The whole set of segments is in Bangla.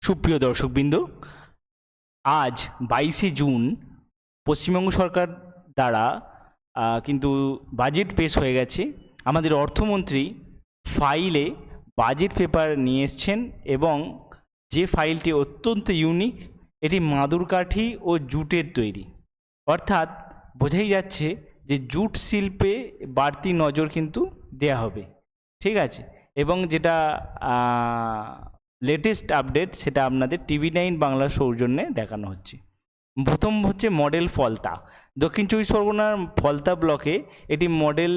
সুপ্রিয় দর্শকবৃন্দ, আজ 22শে জুন পশ্চিমবঙ্গ সরকার দ্বারা কিন্তু বাজেট পেশ হয়ে গেছে। আমাদের অর্থমন্ত্রী ফাইলে বাজেট পেপার নিয়ে এসছেন এবং যে ফাইলটি অত্যন্ত ইউনিক, এটি মাদুর কাঠি ও জুটের তৈরি, অর্থাৎ বোঝাই যাচ্ছে যে জুট শিল্পে বাড়তি নজর কিন্তু দেয়া হবে। ঠিক আছে, এবং যেটা লেটেস্ট আপডেট সেটা আপনাদের TV9 বাংলার সৌজন্যে দেখানো হচ্ছে। প্রথম হচ্ছে মডেল ফলতা। দক্ষিণ চব্বিশ পরগনার ফলতা ব্লকে এটি মডেল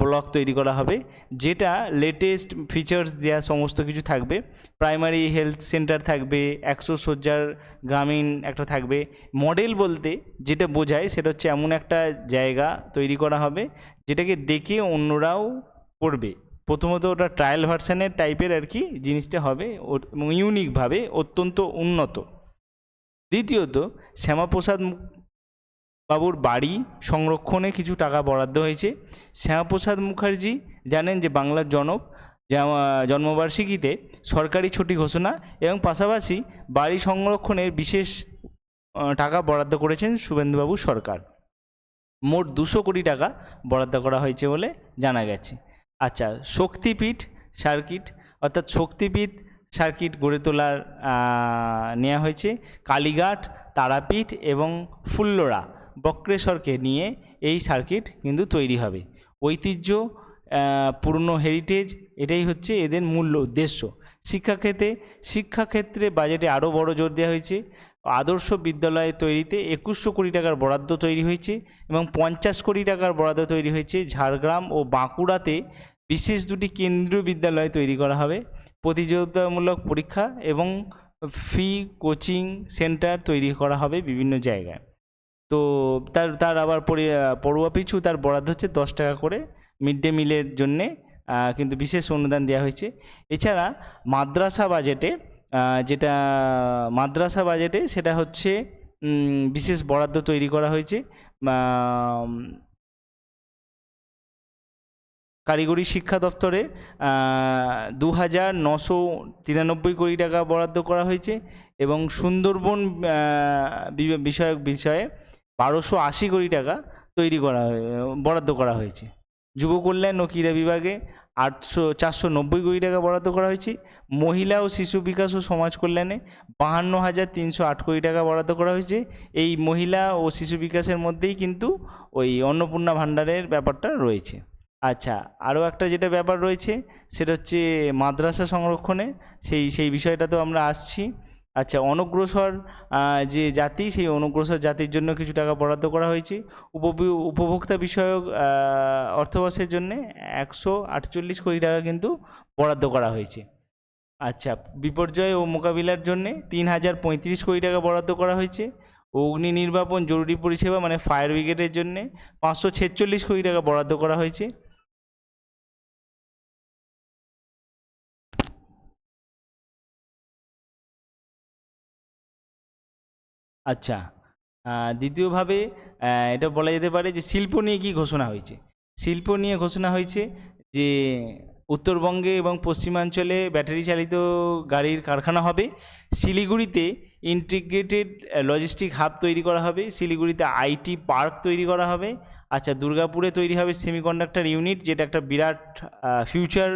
ব্লক তৈরি করা হবে, যেটা লেটেস্ট ফিচার্স দেওয়া সমস্ত কিছু থাকবে। প্রাইমারি হেলথ সেন্টার থাকবে, 100 শয্যার গ্রামীণ একটা থাকবে। মডেল বলতে যেটা বোঝায় সেটা হচ্ছে এমন একটা জায়গা তৈরি করা হবে যেটাকে দেখে অন্যরাও করবে। প্রথমত ওটা ট্রায়াল ভার্সানের টাইপের আর কি জিনিসটা হবে, ইউনিকভাবে অত্যন্ত উন্নত। দ্বিতীয়ত, শ্যামাপ্রসাদ বাবুর বাড়ি সংরক্ষণে কিছু টাকা বরাদ্দ হয়েছে। শ্যামাপ্রসাদ মুখার্জি জানেন যে বাংলার জনক, জন্মবার্ষিকীতে সরকারি ছুটি ঘোষণা এবং পাশাপাশি বাড়ি সংরক্ষণের বিশেষ টাকা বরাদ্দ করেছেন শুভেন্দুবাবু সরকার। মোট 200 কোটি টাকা বরাদ্দ করা হয়েছে বলে জানা গেছে। আচ্ছা, শক্তিপীঠ সার্কিট, অর্থাৎ শক্তিপীঠ সার্কিট গড়ে তোলার নেওয়া হয়েছে। কালীঘাট, তারাপীঠ এবং ফুল্লরা বক্রেশ্বরকে নিয়ে এই সার্কিট কিন্তু তৈরি হবে। ঐতিহ্য, পুরনো হেরিটেজ, এটাই হচ্ছে এদের মূল উদ্দেশ্য। শিক্ষাক্ষেত্রে বাজেটে আরও বড় জোর দেওয়া হয়েছে। আদর্শ বিদ্যালয় তৈরিতে 2100 কোটি টাকার বরাদ্দ তৈরি হয়েছে এবং 50 কোটি টাকার বরাদ্দ তৈরি হয়েছে ঝাড়গ্রাম ও বাঁকুড়াতে বিশেষ দুটি কেন্দ্রীয় বিদ্যালয় তৈরি করা হবে। প্রতিযোগিতামূলক পরীক্ষা এবং ফ্রি কোচিং সেন্টার তৈরি করা হবে বিভিন্ন জায়গায়। তো তার আবার পড়ুয়া পিছু তার বরাদ্দ হচ্ছে 10 টাকা করে মিড ডে মিলের জন্যে কিন্তু বিশেষ অনুদান দেওয়া হয়েছে। এছাড়া মাদ্রাসা বাজেটে সেটা হচ্ছে বিশেষ বরাদ্দ তৈরি করা হয়েছে। কারিগরি শিক্ষা দপ্তরে 2993 কোটি টাকা বরাদ্দ করা হয়েছে এবং সুন্দরবন বিষয়ে 1280 কোটি টাকা বরাদ্দ করা হয়েছে। যুব কল্যাণ ও ক্রীড়া বিভাগে 490 কোটি টাকা বরাদ্দ করা হয়েছে। মহিলা ও শিশু বিকাশ ও সমাজ কল্যাণে 52,308 কোটি টাকা বরাদ্দ করা হয়েছে। এই মহিলা ও শিশু বিকাশের মধ্যেই কিন্তু ওই অন্নপূর্ণা ভাণ্ডারের ব্যাপারটা রয়েছে। আচ্ছা, আরও একটা যেটা ব্যাপার রয়েছে সেটা হচ্ছে মাদ্রাসা সংরক্ষণে, সেই বিষয়টাতেও আমরা আসছি। আচ্ছা, অনগ্রসর যে জাতি, সেই অনগ্রসর জাতির জন্য কিছু টাকা বরাদ্দ করা হয়েছে। উপভোক্তা বিষয়ক অর্থবর্ষের জন্য 148 কোটি টাকা কিন্তু বরাদ্দ করা হয়েছে। আচ্ছা, বিপর্যয় ও মোকাবিলার জন্যে 3035 কোটি টাকা বরাদ্দ করা হয়েছে। অগ্নি নির্বাপন জরুরি পরিষেবা মানে ফায়ার ব্রিগেডের জন্যে 546 কোটি টাকা বরাদ্দ করা হয়েছে। আচ্ছা, দ্বিতীয়ভাবে এটা বলা যেতে পারে যে শিল্প নিয়ে কি ঘোষণা হয়েছে। শিল্প নিয়ে ঘোষণা হয়েছে যে উত্তরবঙ্গে এবং পশ্চিমাঞ্চলে ব্যাটারি চালিত গাড়ির কারখানা হবে। শিলিগুড়িতে ইন্টিগ্রেটেড লজিস্টিক হাব তৈরি করা হবে। শিলিগুড়িতে IT পার্ক তৈরি করা হবে। আচ্ছা, দুর্গাপুরে তৈরি হবে সেমিকন্ডাক্টর ইউনিট, যেটা একটা বিরাট ফিউচার।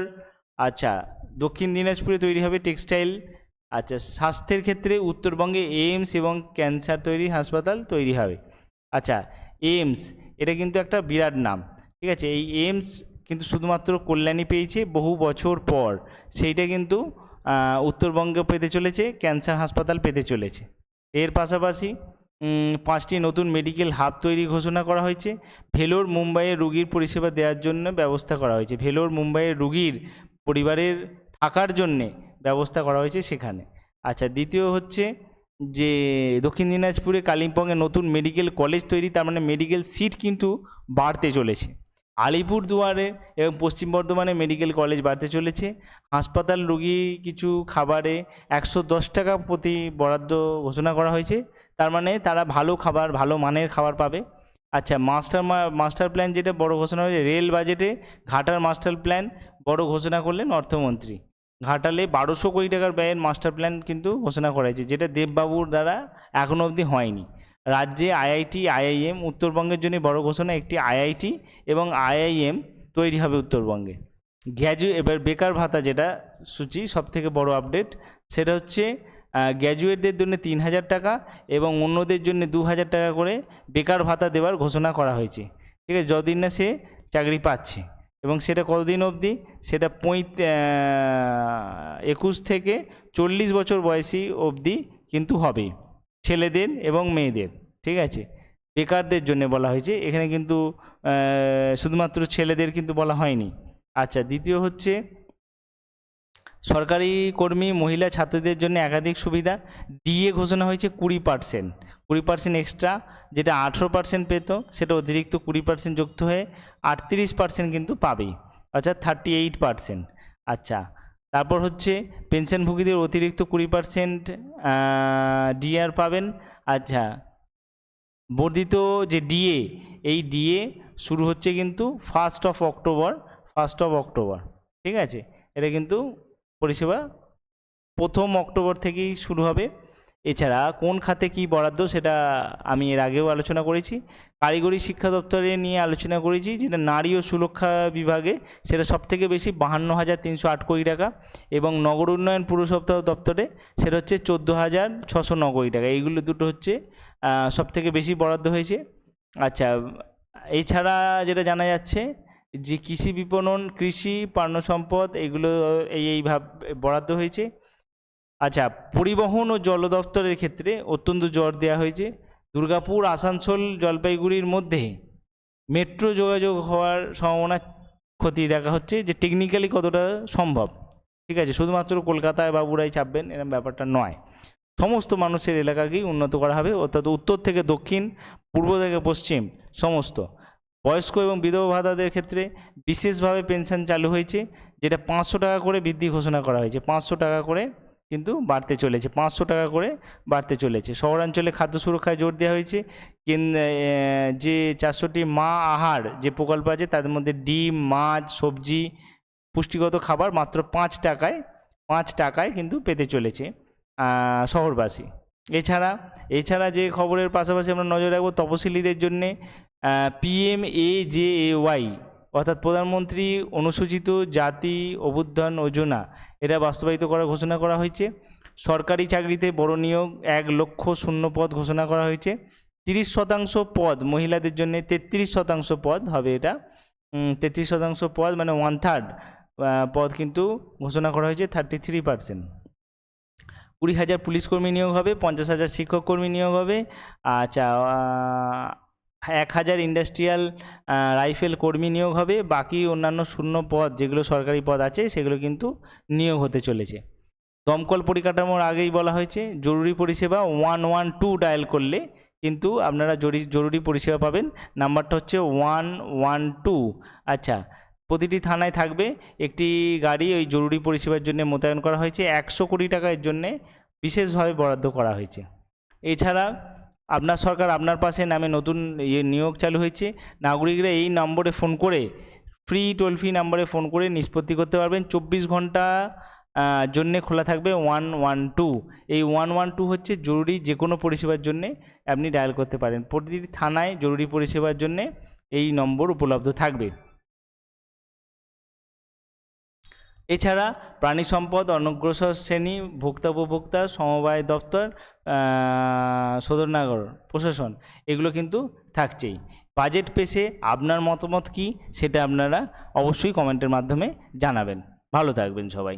আচ্ছা, দক্ষিণ দিনাজপুরে তৈরি হবে টেক্সটাইল। আচ্ছা, স্বাস্থ্যের ক্ষেত্রে উত্তরবঙ্গে এইমস এবং ক্যান্সার হাসপাতাল তৈরি হবে। আচ্ছা, এইমস এটা কিন্তু একটা বিরাট নাম, ঠিক আছে। এই এইমস কিন্তু শুধুমাত্র কল্যাণী পেয়েছে বহু বছর পর, সেইটা কিন্তু উত্তরবঙ্গে পেতে চলেছে, ক্যান্সার হাসপাতাল পেতে চলেছে। এর পাশাপাশি 5টি নতুন মেডিকেল হাব তৈরি ঘোষণা করা হয়েছে। ভেলোর মুম্বাইয়ের রুগীর পরিষেবা দেওয়ার জন্য ব্যবস্থা করা হয়েছে। ভেলোর মুম্বাইয়ের রুগীর পরিবারের থাকার জন্যে ব্যবস্থা করা হয়েছে সেখানে। আচ্ছা, দ্বিতীয় হচ্ছে যে দক্ষিণ দিনাজপুরে কালিম্পংয়ে নতুন মেডিকেল কলেজ তৈরি, তার মানে মেডিকেল সিট কিন্তু বাড়তে চলেছে। আলিপুরদুয়ারে এবং পশ্চিম বর্ধমানে মেডিকেল কলেজ বাড়তে চলেছে। হাসপাতাল রুগী কিছু খাবারে 110 টাকা প্রতি বরাদ্দ ঘোষণা করা হয়েছে, তার মানে তারা ভালো খাবার, ভালো মানের খাবার পাবে। আচ্ছা, মাস্টার প্ল্যান যেটা বড় ঘোষণা হয়েছে, রেল বাজেটে ঘাটার মাস্টার প্ল্যান বড় ঘোষণা করলেন অর্থমন্ত্রী। ঘাটালে 1200 কোটি টাকার ব্যয়ের মাস্টার প্ল্যান কিন্তু ঘোষণা করা হয়েছে, যেটা দেববাবুর দ্বারা এখনও অবধি হয়নি। রাজ্যে আইআইটি আইআইএম, উত্তরবঙ্গের জন্য বড় ঘোষণা, একটি আইআইটি এবং আইআইএম তৈরি হবে উত্তরবঙ্গে। এবার বেকার ভাতা যেটা সূচি সবথেকে বড় আপডেট, সেটা হচ্ছে গ্র্যাজুয়েটদের জন্য 3000 টাকা এবং অন্যদের জন্য 2000 টাকা করে বেকার ভাতা দেওয়ার ঘোষণা করা হয়েছে। ঠিক আছে, যতদিন না সে চাকরি পাচ্ছে। এবং সেটা কতদিন অবধি, সেটা 21 থেকে 40 বছর বয়সী অবধি কিন্তু হবে, ছেলেদের এবং মেয়েদের। ঠিক আছে, বেকারদের জন্য বলা হয়েছে এখানে, কিন্তু শুধুমাত্র ছেলেদের কিন্তু বলা হয়নি। আচ্ছা, দ্বিতীয় হচ্ছে সরকারি কর্মী মহিলা ছাত্রদের জন্য একাধিক সুবিধা। ডিএ ঘোষণা হয়েছে 20%, 20% এক্সট্রা, যেটা 18% পেত সেটা অতিরিক্ত 20% যুক্ত হয়ে 38% কিন্তু পাবেই, অর্থাৎ 38%। আচ্ছা, তারপর হচ্ছে পেনশনভোগীদের অতিরিক্ত 20% ডিআর পাবেন। আচ্ছা, বর্ধিত যে ডিএ, এই ডিএ শুরু হচ্ছে কিন্তু 1 অক্টোবর। ঠিক আছে, এটা কিন্তু পরিষেবা 1 অক্টোবর থেকেই শুরু হবে। এছাড়া কোন খাতে কি বরাদ্দ সেটা আমি এর আগেও আলোচনা করেছি। কারিগরি শিক্ষা দপ্তরে নিয়ে আলোচনা করেছি, যেটা নারী ও সুরক্ষা বিভাগে সেটা সবথেকে বেশি 52,308 কোটি টাকা, এবং নগর উন্নয়ন পুর সপ্তাহ দপ্তরে সেটা হচ্ছে 14,609 কোটি টাকা। এইগুলো দুটো হচ্ছে সবথেকে বেশি বরাদ্দ হয়েছে। আচ্ছা, এছাড়া যেটা জানা যাচ্ছে যে কৃষি বিপণন, কৃষি পণ্য সম্পদ, এগুলো এইভাবে বরাদ্দ হয়েছে। আচ্ছা, পরিবহন ও জল দপ্তরের ক্ষেত্রে অত্যন্ত জোর দেওয়া হয়েছে। দুর্গাপুর, আসানসোল, জলপাইগুড়ির মধ্যে মেট্রো যোগাযোগ হওয়ার সম্ভাবনা খতিয়ে দেখা হচ্ছে, যে টেকনিক্যালি কতটা সম্ভব। ঠিক আছে, শুধুমাত্র কলকাতায় বাবুরাই চাপবেন এরকম ব্যাপারটা নয়, সমস্ত মানুষের এলাকাকেই উন্নত করা হবে, অর্থাৎ উত্তর থেকে দক্ষিণ, পূর্ব থেকে পশ্চিম সমস্ত। বয়স্ক এবং বিধবা ভাতাদের ক্ষেত্রে বিশেষভাবে পেনশন চালু হয়েছে, যেটা 500 টাকা করে বৃদ্ধি ঘোষণা করা হয়েছে, 500 টাকা করে কিন্তু বাড়তে চলেছে, 500 টাকা করে বাড়তে চলেছে। শহরাঞ্চলে খাদ্য সুরক্ষায় জোর দেওয়া হয়েছে। যে 400টি মা আহার যে প্রকল্প আছে, তাদের মধ্যে ডিম, মাছ, সবজি, পুষ্টিগত খাবার মাত্র 5 টাকায় কিন্তু পেতে চলেছে শহরবাসী। এছাড়া যে খবরের পাশাপাশি আমরা নজর রাখবো, তপশিলীদের জন্যে PMAJAY অর্থাৎ প্রধানমন্ত্রী অনুসূচিত জাতি অভ্যুত্থান যোজনা, এটা বাস্তবায়িত করার ঘোষণা করা হয়েছে। সরকারি চাকরিতে বড় নিয়োগ 1 লক্ষ শূন্য পদ ঘোষণা করা হয়েছে। 30% পদ মহিলাদের জন্য, 33% পদ হবে, এটা 33% পদ মানে 1/3 পদ কিন্তু ঘোষণা করা হয়েছে, 33%। 20,000 পুলিশ কর্মী নিয়োগ হবে, 50,000 শিক্ষক কর্মী নিয়োগ হবে। আচ্ছা, 1,000 ইন্ডাস্ট্রিয়াল রাইফেল কর্মী নিয়োগ হবে। বাকি অন্যান্য শূন্য পদ যেগুলো সরকারি পদ আছে সেগুলো কিন্তু নিয়োগ হতে চলেছে। দমকল পরিকাঠামোর আগেই বলা হয়েছে, জরুরি পরিষেবা 112 ডায়াল করলে কিন্তু আপনারা জরুরি পরিষেবা পাবেন। নাম্বারটা হচ্ছে 112। আচ্ছা, প্রতিটি থানায় থাকবে একটি গাড়ি ওই জরুরি পরিষেবার জন্য মোতায়েন করা হয়েছে। 100 কোটি টাকা এর জন্যে বিশেষভাবে বরাদ্দ করা হয়েছে। এছাড়া আপনার সরকার আপনার পাশে নামে নতুন নিয়োগ চালু হয়েছে। নাগরিকরা এই নম্বরে ফোন করে, ফ্রি টোল ফ্রি নম্বরে ফোন করে নিষ্পত্তি করতে পারবেন। 24 ঘন্টা জন্যে খোলা থাকবে 112। এই 112 হচ্ছে জরুরি যে কোনো পরিষেবার জন্যে আপনি ডায়াল করতে পারেন। প্রতিটি থানায় জরুরি পরিষেবার জন্যে এই নম্বর উপলব্ধ থাকবে। এছাড়া প্রাণী সম্পদ, অনগ্রসর শ্রেণী, ভোক্তা উপভোক্তা সমবায় দপ্তর, সদরনগর প্রশাসন, এগুলো কিন্তু থাকছেই। বাজেট পেশে আপনার মতামত কী সেটা আপনারা অবশ্যই কমেন্টের মাধ্যমে জানাবেন। ভালো থাকবেন সবাই।